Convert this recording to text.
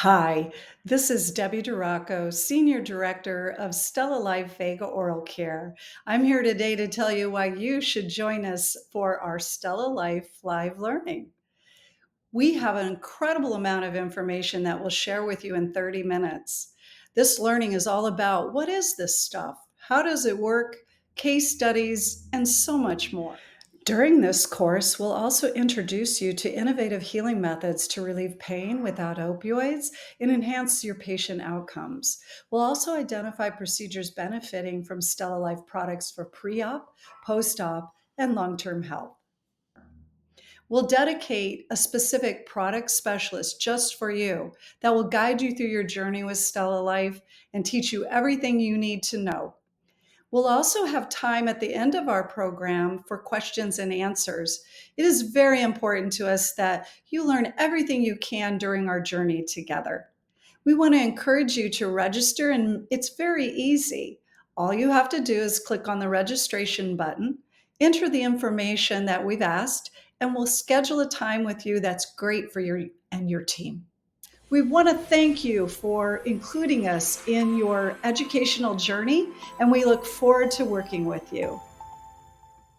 Hi, this is Debbie Duraco, Senior Director of StellaLife Vega Oral Care. I'm here today to tell you why you should join us for our StellaLife Live Learning. We have an incredible amount of information that we'll share with you in 30 minutes. This learning is all about what is this stuff? How does it work? Case studies, and so much more. During this course, we'll also introduce you to innovative healing methods to relieve pain without opioids and enhance your patient outcomes. We'll also identify procedures benefiting from StellaLife products for pre-op, post-op, and long-term health. We'll dedicate a specific product specialist just for you that will guide you through your journey with StellaLife and teach you everything you need to know. We'll also have time at the end of our program for questions and answers. It is very important to us that you learn everything you can during our journey together. We want to encourage you to register, and it's very easy. All you have to do is click on the registration button, enter the information that we've asked, and we'll schedule a time with you that's great for you and your team. We want to thank you for including us in your educational journey, and we look forward to working with you.